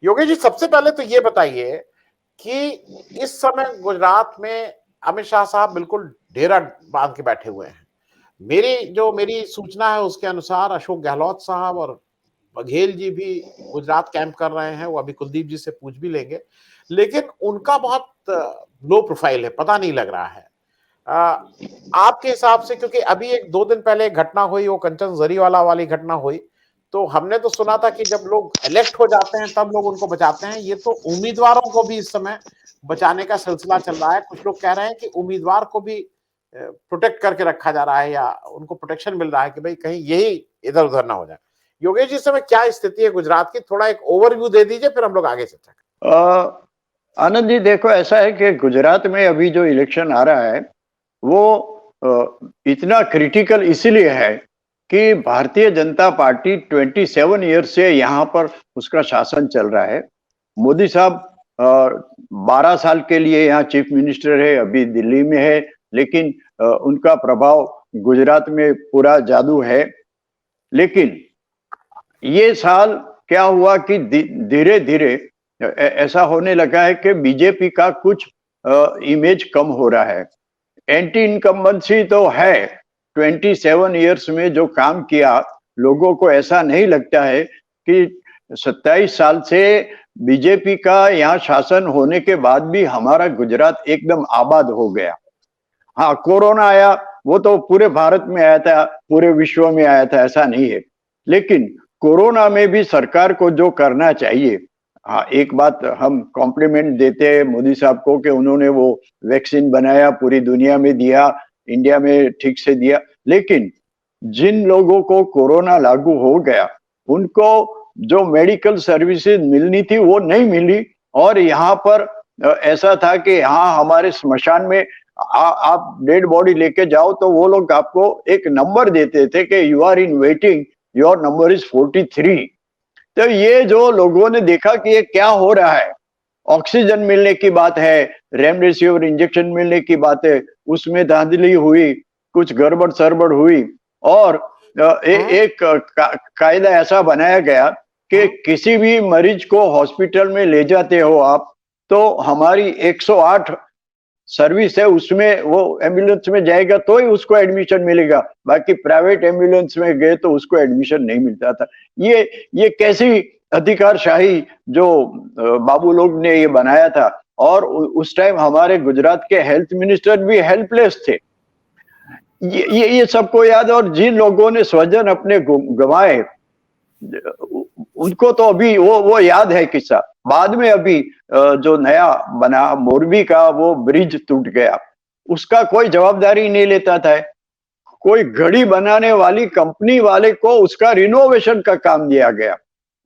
योगेश जी, सबसे पहले तो ये बताइए कि इस समय गुजरात में अमित शाह साहब बिल्कुल डेरा बांध के बैठे हुए हैं। मेरी सूचना है उसके अनुसार अशोक गहलोत साहब और बघेल जी भी गुजरात कैंप कर रहे हैं। वो अभी कुलदीप जी से पूछ भी लेंगे, लेकिन उनका बहुत लो प्रोफाइल है, पता नहीं लग रहा है। आपके हिसाब से, क्योंकि अभी एक 2 दिन पहले एक घटना हुई, वो कंचन जरीवाला वाली घटना हुई, तो हमने तो सुना था कि जब लोग इलेक्ट हो जाते हैं तब लोग उनको बचाते हैं। ये तो उम्मीदवारों को भी इस समय बचाने का सिलसिला चल रहा है। कुछ लोग कह रहे हैं कि उम्मीदवार को भी प्रोटेक्ट करके रखा जा रहा है या उनको प्रोटेक्शन मिल रहा है कि भाई कहीं यही इधर उधर ना हो जाए। योगेश जी, इस समय क्या स्थिति है गुजरात की? थोड़ा एक ओवरव्यू दे दीजिए, फिर हम लोग आगे चर्चा करें। आनंद जी, देखो, ऐसा है कि गुजरात में अभी जो इलेक्शन आ रहा है वो इतना क्रिटिकल इसीलिए है कि भारतीय जनता पार्टी 27 ईयर से यहाँ पर उसका शासन चल रहा है। मोदी साहब 12 साल के लिए यहाँ चीफ मिनिस्टर है, अभी दिल्ली में है, लेकिन उनका प्रभाव गुजरात में पूरा जादू है। लेकिन ये साल क्या हुआ कि धीरे धीरे ऐसा होने लगा है कि बीजेपी का कुछ इमेज कम हो रहा है। एंटी इनकम्बेंसी तो है, 27 ईयर्स में जो काम किया, लोगों को ऐसा नहीं लगता है कि 27 साल से बीजेपी का यहाँ शासन होने के बाद भी हमारा गुजरात एकदम आबाद हो गया। हाँ, कोरोना आया, वो तो पूरे भारत में आया था, पूरे विश्व में आया था, ऐसा नहीं है। लेकिन कोरोना में भी सरकार को जो करना चाहिए, हाँ, एक बात हम कॉम्प्लीमेंट देते हैं मोदी साहब को कि उन्होंने वो वैक्सीन बनाया, पूरी दुनिया में दिया, इंडिया में ठीक से दिया। लेकिन जिन लोगों को कोरोना लागू हो गया, उनको जो मेडिकल सर्विसेज मिलनी थी वो नहीं मिली। और यहाँ पर ऐसा था कि यहाँ हमारे स्मशान में आप डेड बॉडी लेके जाओ तो वो लोग आपको एक नंबर देते थे कि you are in waiting, your number is 43। तो ये जो लोगों ने देखा कि ये क्या हो रहा है, ऑक्सीजन मिलने की बात है, रेमडेसिविर इंजेक्शन मिलने की बात है, उसमें धांधली हुई, कुछ गड़बड़ सरबड़ हुई। और एक कायदा ऐसा बनाया गया कि किसी भी मरीज को हॉस्पिटल में ले जाते हो आप, तो हमारी 108 सर्विस है, उसमें वो एम्बुलेंस में जाएगा तो ही उसको एडमिशन मिलेगा, बाकी प्राइवेट एम्बुलेंस में गए तो उसको एडमिशन नहीं मिलता था। ये कैसी अधिकारशाही जो बाबू लोग ने ये बनाया था। और उस टाइम हमारे गुजरात के हेल्थ मिनिस्टर भी हेल्पलेस थे। ये सबको याद है। और जिन लोगों ने स्वजन अपने गंवाए, उनको तो अभी वो याद है किस्सा। बाद में अभी जो नया बना मोरबी का वो ब्रिज टूट गया, उसका कोई जवाबदारी नहीं लेता था। कोई घड़ी बनाने वाली कंपनी वाले को उसका रिनोवेशन का काम दिया गया।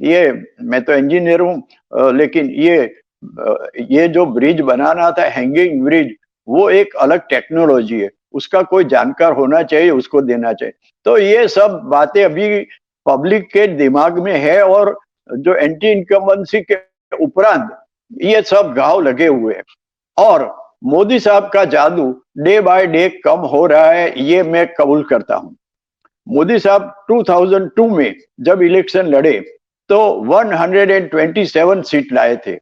ये, मैं तो इंजीनियर हूं, लेकिन ये जो ब्रिज बनाना था, हैंगिंग ब्रिज, वो एक अलग टेक्नोलॉजी है, उसका कोई जानकार होना चाहिए, उसको देना चाहिए। तो ये सब बातें अभी पब्लिक के दिमाग में है। और जो एंटी इनकम्बेंसी के उपरांत ये सब घाव लगे हुए हैं। और मोदी साहब का जादू डे बाय डे कम हो रहा है, ये मैं कबूल करता हूं। मोदी साहब 2002 में जब इलेक्शन लड़े तो 127 सीट लाए थे।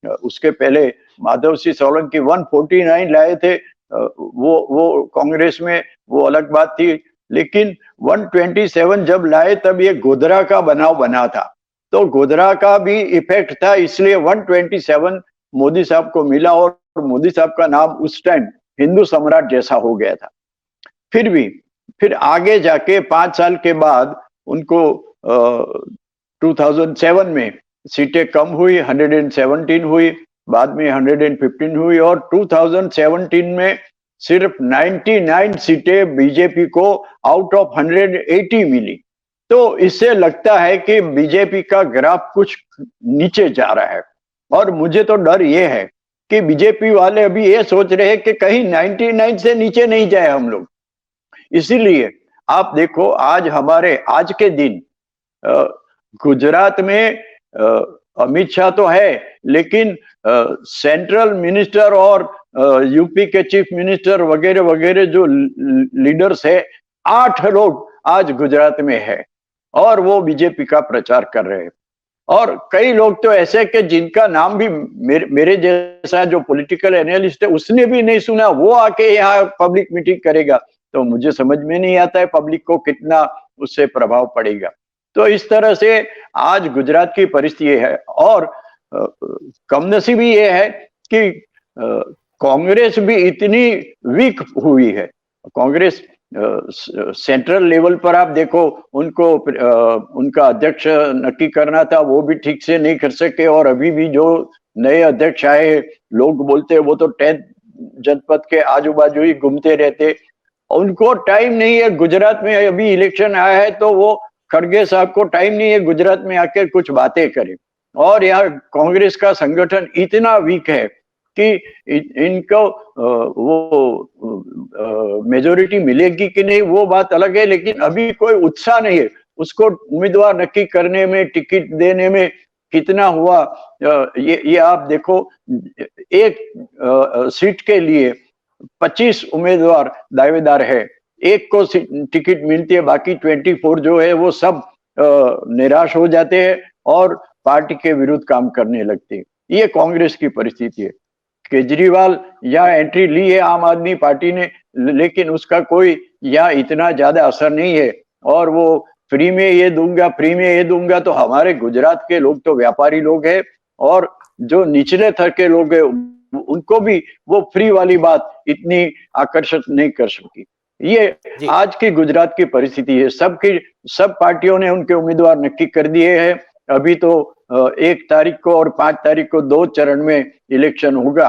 उसके पहले माधव सिंह सोलंकी 149 लाए थे। वो कांग्रेस में वो अलग बात थी। लेकिन 127 जब लाए तब ये गोधरा का बनाव बना था, तो गोधरा का भी इफेक्ट था, इसलिए 127 मोदी साहब को मिला। और मोदी साहब का नाम उस टाइम हिंदू सम्राट जैसा हो गया था। फिर आगे जाके 5 साल के बाद उनको 2007 में सीटें कम हुई, 117 हुई, बाद में 115 हुई। और 2017 में सिर्फ 99 सीटें बीजेपी को आउट ऑफ 180 मिली। तो इससे लगता है कि बीजेपी का ग्राफ कुछ नीचे जा रहा है। और मुझे तो डर ये है कि बीजेपी वाले अभी ये सोच रहे हैं कि कहीं 99 से नीचे नहीं जाए हम लोग। इसीलिए आप देखो, आज के दिन गुजरात में अमित शाह तो है, लेकिन सेंट्रल मिनिस्टर और यूपी के चीफ मिनिस्टर वगैरह वगैरह जो लीडर्स है, 8 लोग आज गुजरात में है और वो बीजेपी का प्रचार कर रहे हैं। और कई लोग तो ऐसे कि जिनका नाम भी मेरे जैसा जो पॉलिटिकल एनालिस्ट है उसने भी नहीं सुना, वो आके यहाँ पब्लिक मीटिंग करेगा। तो मुझे समझ में नहीं आता है पब्लिक को कितना उससे प्रभाव पड़ेगा। तो इस तरह से आज गुजरात की परिस्थिति है। और कमनसीबी ये है कि कांग्रेस भी इतनी वीक हुई है। कांग्रेस सेंट्रल लेवल पर आप देखो, उनको उनका अध्यक्ष नक्की करना था, वो भी ठीक से नहीं कर सके। और अभी भी जो नए अध्यक्ष आए, लोग बोलते हैं वो तो 10 जनपद के आजू बाजू ही घूमते रहते, उनको टाइम नहीं है। गुजरात में अभी इलेक्शन आया है तो वो खड़गे साहब को टाइम नहीं है गुजरात में आकर कुछ बातें करें। और यहाँ कांग्रेस का संगठन इतना वीक है कि इनको वो मेजोरिटी मिलेगी कि नहीं वो बात अलग है, लेकिन अभी कोई उत्साह नहीं है उसको उम्मीदवार नक्की करने में, टिकट देने में कितना हुआ। ये आप देखो, एक सीट के लिए 25 उम्मीदवार दावेदार है, एक को टिकट मिलती है, बाकी 24 जो है वो सब निराश हो जाते हैं और पार्टी के विरुद्ध काम करने लगते हैं। ये कांग्रेस की परिस्थिति है। केजरीवाल यहाँ एंट्री ली है आम आदमी पार्टी ने, लेकिन उसका कोई यहाँ इतना ज्यादा असर नहीं है। और वो फ्री में ये दूंगा, फ्री में ये दूंगा, तो हमारे गुजरात के लोग तो व्यापारी लोग हैं और जो निचले स्तर के लोग हैं उनको भी वो फ्री वाली बात इतनी आकर्षित नहीं कर सकी। ये आज की गुजरात की परिस्थिति है। सब पार्टियों ने उनके उम्मीदवार नक्की कर दिए हैं। अभी तो 1 तारीख को और 5 तारीख को 2 चरण में इलेक्शन होगा।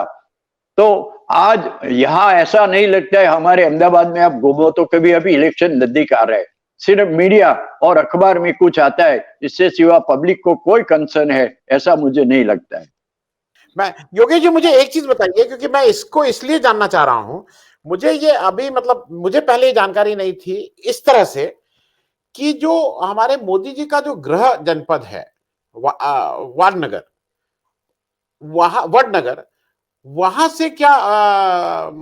तो आज यहाँ ऐसा नहीं लगता है, हमारे अहमदाबाद में आप घूमो तो कभी अभी इलेक्शन नजदीक आ रहा है, सिर्फ मीडिया और अखबार में कुछ आता है, इससे सिवा पब्लिक को कोई कंसर्न है ऐसा मुझे नहीं लगता है। मैं योगेश जी, मुझे एक चीज बताइए, क्योंकि मैं इसको इसलिए जानना चाह रहा हूं, मुझे ये अभी मतलब मुझे पहले जानकारी नहीं थी इस तरह से कि जो हमारे मोदी जी का जो गृह जनपद है वाडनगर, वडनगर, वहां से क्या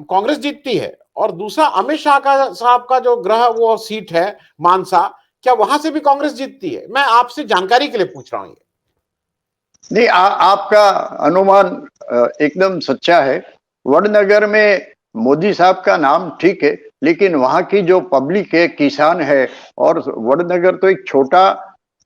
कांग्रेस जीतती है? और दूसरा अमित शाह का साहब का जो गृह वो सीट है मानसा, क्या वहां से भी कांग्रेस जीतती है? मैं आपसे जानकारी के लिए पूछ रहा हूं। नहीं, आपका अनुमान एकदम सच्चा है। वडनगर में मोदी साहब का नाम ठीक है, लेकिन वहां की जो पब्लिक है, किसान है, और वडनगर तो एक छोटा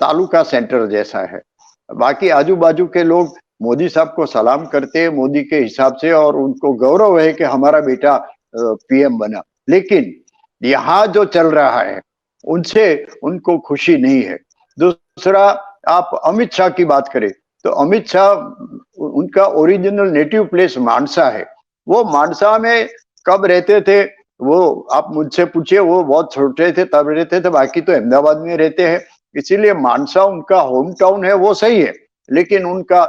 तालुका सेंटर जैसा है। बाकी आजू बाजू के लोग मोदी साहब को सलाम करते हैं मोदी के हिसाब से, और उनको गौरव है कि हमारा बेटा पीएम बना। लेकिन यहाँ जो चल रहा है उनसे उनको खुशी नहीं है। दूसरा, आप अमित शाह की बात करें तो अमित शाह, उनका ओरिजिनल नेटिव प्लेस मानसा है। वो मानसा में कब रहते थे वो आप मुझसे पूछिए, वो बहुत छोटे थे तब रहते थे, बाकी तो अहमदाबाद में रहते हैं, इसीलिए मानसा उनका होम टाउन है, वो सही है। लेकिन उनका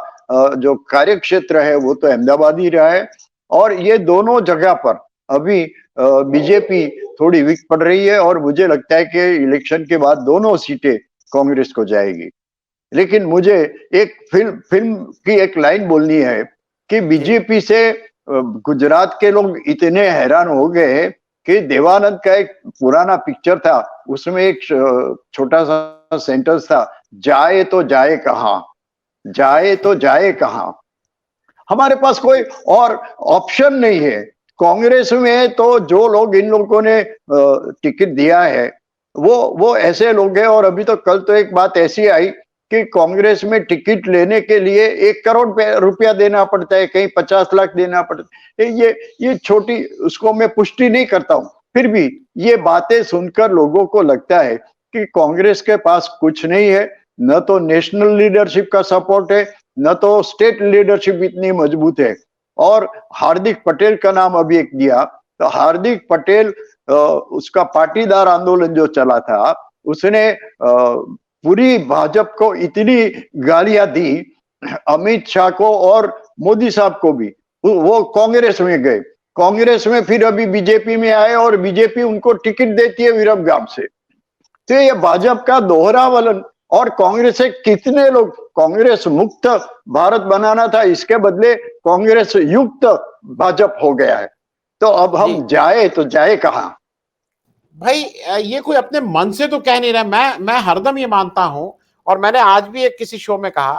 जो कार्य क्षेत्र है वो तो अहमदाबाद ही रहा है। और ये दोनों जगह पर अभी बीजेपी थोड़ी वीक पड़ रही है, और मुझे लगता है कि इलेक्शन के बाद दोनों सीटें कांग्रेस को जाएगी। लेकिन मुझे एक फिल्म की एक लाइन बोलनी है कि बीजेपी से गुजरात के लोग इतने हैरान हो गए कि देवानंद का एक पुराना पिक्चर था, उसमें एक छोटा सा सेंटेंस था, जाए तो जाए कहां, जाए तो जाए कहां। हमारे पास कोई और ऑप्शन नहीं है। कांग्रेस में तो जो लोग इन लोगों ने टिकट दिया है वो ऐसे लोग हैं। और अभी तो कल तो एक बात ऐसी आई कि कांग्रेस में टिकट लेने के लिए 1 करोड़ रुपया देना पड़ता है, कहीं 50 लाख देना पड़ता है। ये छोटी, उसको मैं पुष्टि नहीं करता हूं, फिर भी ये बातें सुनकर लोगों को लगता है कि कांग्रेस के पास कुछ नहीं है, न तो नेशनल लीडरशिप का सपोर्ट है, न तो स्टेट लीडरशिप इतनी मजबूत है। और हार्दिक पटेल का नाम अभी एक दिया, तो हार्दिक पटेल, उसका पाटीदार आंदोलन जो चला था, उसने पूरी भाजपा को इतनी गालियां दी, अमित शाह को और मोदी साहब को भी। वो कांग्रेस में गए, कांग्रेस में फिर अभी बीजेपी में आए और बीजेपी उनको टिकट देती है विरमगाम से। तो ये भाजपा का दोहरावलन। और कांग्रेस से कितने लोग, कांग्रेस मुक्त भारत बनाना था, इसके बदले कांग्रेस युक्त भाजपा हो गया है। तो अब हम जाए तो जाए कहां? भाई ये कोई अपने मन से तो कह नहीं रहा। मैं हरदम ये मानता हूं, और मैंने आज भी एक किसी शो में कहा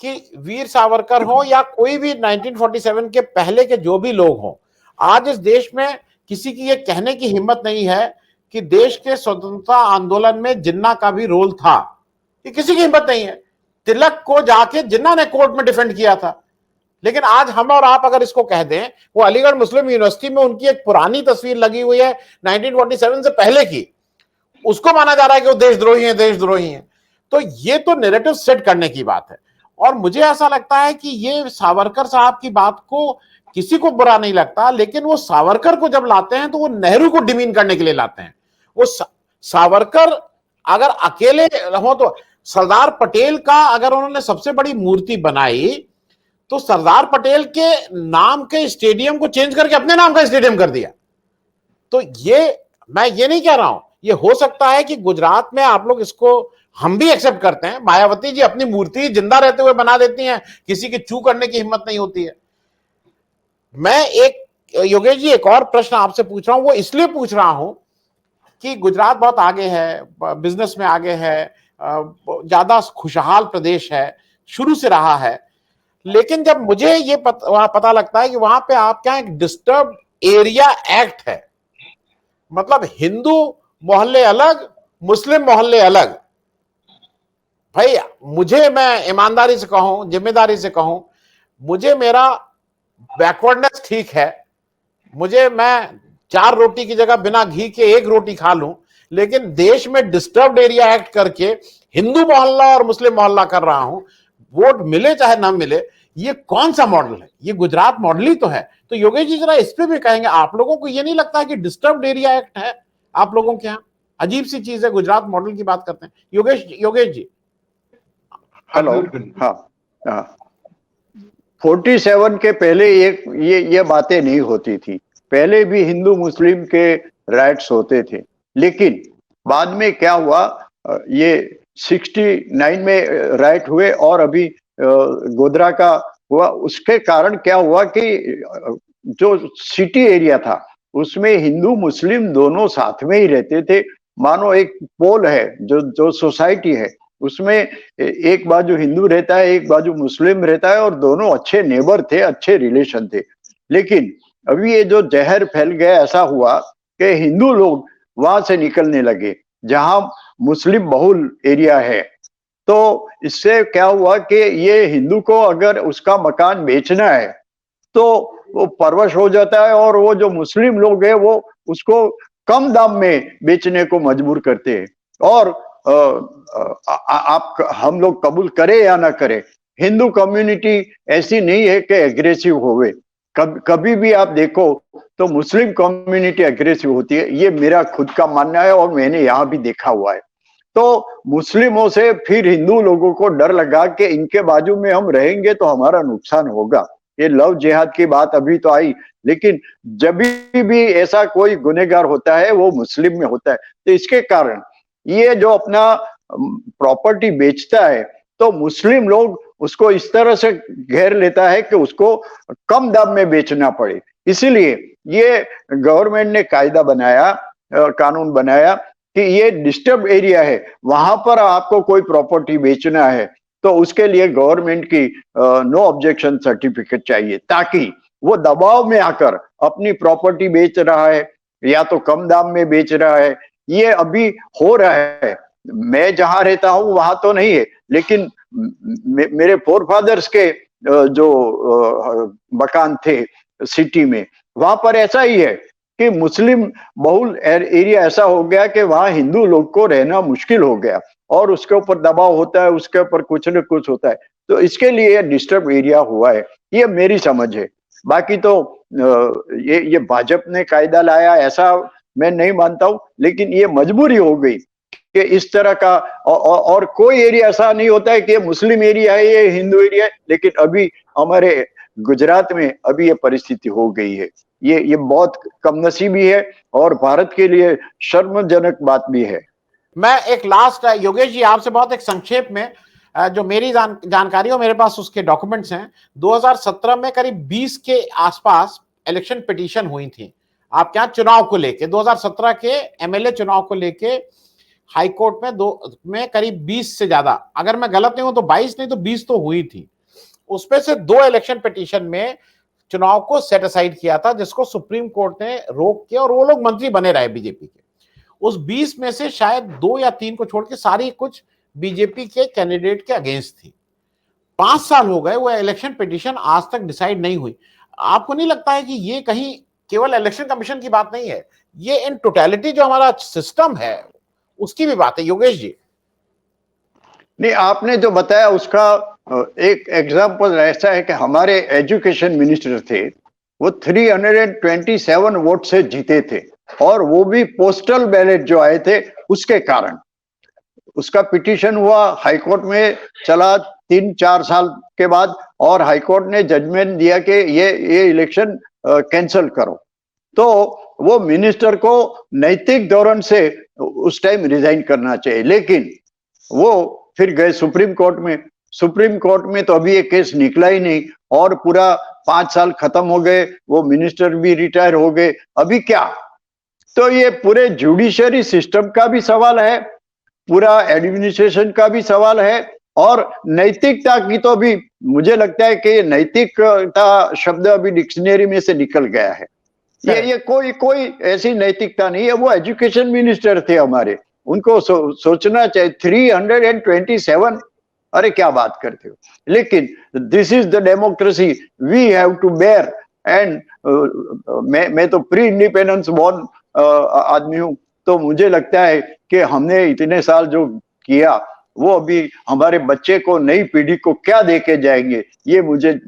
कि वीर सावरकर हो या कोई भी 1947 के पहले के जो भी लोग हों, आज इस देश में किसी की ये कहने की हिम्मत नहीं है कि देश के स्वतंत्रता आंदोलन में जिन्ना का भी रोल था। ये किसी की हिम्मत नहीं है। तिलक को जाके जिन्ना ने कोर्ट में डिफेंड किया था। लेकिन आज हम और आप अगर इसको कह दें, वो अलीगढ़ मुस्लिम यूनिवर्सिटी में उनकी एक पुरानी तस्वीर लगी हुई है 1947 से पहले की, उसको माना जा रहा है कि वो देशद्रोही हैं, देशद्रोही हैं। तो ये तो नैरेटिव सेट करने की बात है। और मुझे ऐसा लगता है कि ये सावरकर साहब की बात को किसी को बुरा नहीं लगता, लेकिन वो सावरकर को जब लाते हैं तो वो नेहरू को डिमीन करने के लिए लाते हैं। वो सावरकर अगर अकेले हो तो, सरदार पटेल का अगर उन्होंने सबसे बड़ी मूर्ति बनाई तो सरदार पटेल के नाम के स्टेडियम को चेंज करके अपने नाम का स्टेडियम कर दिया। तो ये, मैं ये नहीं कह रहा हूं, ये हो सकता है कि गुजरात में आप लोग इसको, हम भी एक्सेप्ट करते हैं, मायावती जी अपनी मूर्ति जिंदा रहते हुए बना देती हैं, किसी की चू करने की हिम्मत नहीं होती है। मैं एक, योगेश जी, एक और प्रश्न आपसे पूछ रहा हूं, वो इसलिए पूछ रहा हूं कि गुजरात बहुत आगे है, बिजनेस में आगे है, ज्यादा खुशहाल प्रदेश है, शुरू से रहा है। लेकिन जब मुझे ये वहां पता लगता है कि वहां पे आपके यहाँ एक डिस्टर्ब एरिया एक्ट है, मतलब हिंदू मोहल्ले अलग, मुस्लिम मोहल्ले अलग। भाई मुझे, मैं ईमानदारी से कहूं, जिम्मेदारी से कहूं, मुझे मेरा बैकवर्डनेस ठीक है, मैं 4 रोटी की जगह बिना घी के 1 रोटी खा लूं, लेकिन देश में डिस्टर्ब्ड एरिया एक्ट करके हिंदू मोहल्ला और मुस्लिम मोहल्ला कर रहा हूं, वोट मिले चाहे ना मिले। ये कौन सा मॉडल है? ये गुजरात मॉडल ही तो है। तो योगेश जी जरा इस पे भी कहेंगे, आप लोगों को ये नहीं लगता कि डिस्टर्ब्ड एरिया एक्ट है आप लोगों के यहाँ? अजीब सी चीज है, गुजरात मॉडल की बात करते हैं। योगेश जी। हेलो। हाँ, हाँ। 47 के पहले ये बातें नहीं होती थी। पहले भी हिंदू मुस्लिम के राइट्स होते थे, लेकिन बाद में क्या हुआ, ये 69 में राइट हुए और अभी गोधरा का हुआ। उसके कारण क्या हुआ कि जो सिटी एरिया था उसमें हिंदू मुस्लिम दोनों साथ में ही रहते थे। मानो एक पोल है, जो सोसाइटी है, उसमें एक बाजू हिंदू रहता है, एक बाजू मुस्लिम रहता है, और दोनों अच्छे नेबर थे, अच्छे रिलेशन थे। लेकिन अभी ये जो जहर फैल गया, ऐसा हुआ कि हिंदू लोग वहां से निकलने लगे जहां मुस्लिम बहुल एरिया है। तो इससे क्या हुआ कि ये हिंदू को अगर उसका मकान बेचना है तो वो परवश हो जाता है, और वो जो मुस्लिम लोग हैं वो उसको कम दाम में बेचने को मजबूर करते हैं। और आप हम लोग कबूल करें या ना करें, हिंदू कम्युनिटी ऐसी नहीं है कि एग्रेसिव होवे। कभी भी आप देखो तो मुस्लिम कम्युनिटी एग्रेसिव होती है, ये मेरा खुद का मानना है और मैंने यहाँ भी देखा हुआ है। तो मुस्लिमों से फिर हिंदू लोगों को डर लगा कि इनके बाजू में हम रहेंगे तो हमारा नुकसान होगा। ये लव जिहाद की बात अभी तो आई, लेकिन जब भी ऐसा कोई गुनहगार होता है वो मुस्लिम में होता है। तो इसके कारण ये जो अपना प्रॉपर्टी बेचता है तो मुस्लिम लोग उसको इस तरह से घेर लेता है कि उसको कम दाम में बेचना पड़े। इसीलिए ये गवर्नमेंट ने कायदा बनाया, कानून बनाया कि ये डिस्टर्ब एरिया है, वहां पर आपको कोई प्रॉपर्टी बेचना है तो उसके लिए गवर्नमेंट की नो ऑब्जेक्शन सर्टिफिकेट चाहिए, ताकि वो दबाव में आकर अपनी प्रॉपर्टी बेच रहा है या तो कम दाम में बेच रहा है। ये अभी हो रहा है। मैं जहां रहता हूं वहां तो नहीं है, लेकिन मेरे फोरफादर्स के जो मकान थे सिटी में, वहां पर ऐसा ही है कि मुस्लिम बहुल एरिया ऐसा हो गया कि वहां हिंदू लोग को रहना मुश्किल हो गया, और उसके ऊपर दबाव होता है, उसके ऊपर कुछ न कुछ होता है। तो इसके लिए डिस्टर्ब एरिया हुआ है, ये मेरी समझ है। बाकी तो ये भाजपा ने कायदा लाया ऐसा मैं नहीं मानता हूं, लेकिन ये मजबूरी हो गई कि इस तरह का, और कोई एरिया ऐसा नहीं होता है कि ये मुस्लिम एरिया है, ये हिंदू एरिया है, लेकिन अभी हमारे गुजरात में अभी ये परिस्थिति हो गई है। ये बहुत कमनसीबी है और भारत के लिए शर्मजनक बात भी है। मैं एक लास्ट, योगेश जी, आपसे बहुत एक संक्षेप में, जो मेरी जानकारी हो, मेरे पास उसके डॉक्यूमेंट्स हैं, 2017 में करीब 20 के आसपास इलेक्शन पिटीशन हुई थी आपके यहाँ चुनाव को लेके 2017 के एमएलए चुनाव को लेके हाई कोर्ट में करीब 20 से ज्यादा, अगर मैं गलत नहीं हूं तो 22 नहीं तो 20 तो हुई थी, उसमें से 2 इलेक्शन पिटीशन में चुनाव को सेट असाइड किया था, जिसको सुप्रीम कोर्ट ने रोक के, और वो लोग मंत्री बने रहे बीजेपी के। उस 20 में से शायद 2 या 3 को छोड़ के सारी कुछ बीजेपी के कैंडिडेट के अगेंस्ट थी। 5 साल हो गए, वो इलेक्शन पिटीशन आज तक डिसाइड नहीं हुई। आपको नहीं लगता है कि ये कहीं केवल इलेक्शन कमीशन की बात नहीं है, ये इन टोटलिटी जो हमारा सिस्टम है उसकी भी बात है? योगेश जी, नहीं, आपने जो बताया उसका एक एग्जांपल ऐसा है कि हमारे एजुकेशन मिनिस्टर थे, वो 327 वोट से जीते थे, और वो भी पोस्टल बैलेट जो आए थे उसके कारण। उसका पिटीशन हुआ, हाईकोर्ट में चला 3-4 साल के बाद, और हाईकोर्ट ने जजमेंट दिया कि ये इलेक्शन कैंसिल करो। तो वो मिनिस्टर को नैतिक धोरण से उस टाइम रिजाइन करना चाहिए, लेकिन वो फिर गए सुप्रीम कोर्ट में। सुप्रीम कोर्ट में तो अभी ये केस निकला ही नहीं, और पूरा 5 साल खत्म हो गए, वो मिनिस्टर भी रिटायर हो गए, अभी क्या? तो ये पूरे जुडिशरी सिस्टम का भी सवाल है, पूरा एडमिनिस्ट्रेशन का भी सवाल है, और नैतिकता की तो भी मुझे लगता है कि नैतिकता शब्द अभी डिक्शनरी में से निकल गया है। ये कोई ऐसी नैतिकता नहीं है। वो एजुकेशन मिनिस्टर थे हमारे, उनको सोचना चाहिए। 327, अरे क्या बात करते हो? लेकिन this is the democracy we have to bear. And मैं तो प्री इंडिपेंडेंस बॉर्न आदमी हूं, तो मुझे लगता है कि हमने इतने साल जो किया वो अभी हमारे बच्चे को, नई पीढ़ी को क्या देके जाएंगे, ये मुझे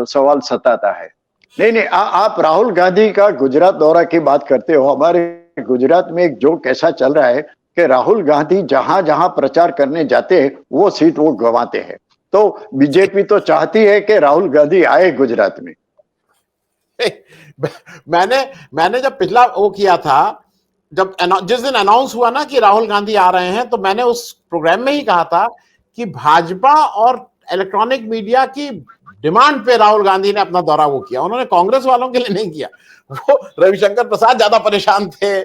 सवाल सताता है। नहीं, आप राहुल गांधी का गुजरात दौरा की बात करते हो। हमारे गुजरात में एक जोक ऐसा चल रहा है कि राहुल गांधी जहां जहां प्रचार करने जाते हैं वो सीट वो गंवाते हैं। तो बीजेपी तो चाहती है कि राहुल गांधी आए गुजरात में। मैंने जब पिछला वो किया था, जब जिस दिन अनाउंस हुआ ना कि राहुल गांधी आ रहे हैं, तो मैंने उस प्रोग्राम में ही कहा था कि भाजपा और इलेक्ट्रॉनिक मीडिया की डिमांड पे राहुल गांधी ने अपना दौरा वो किया, उन्होंने कांग्रेस वालों के लिए नहीं किया। वो रविशंकर प्रसाद ज्यादा परेशान थे,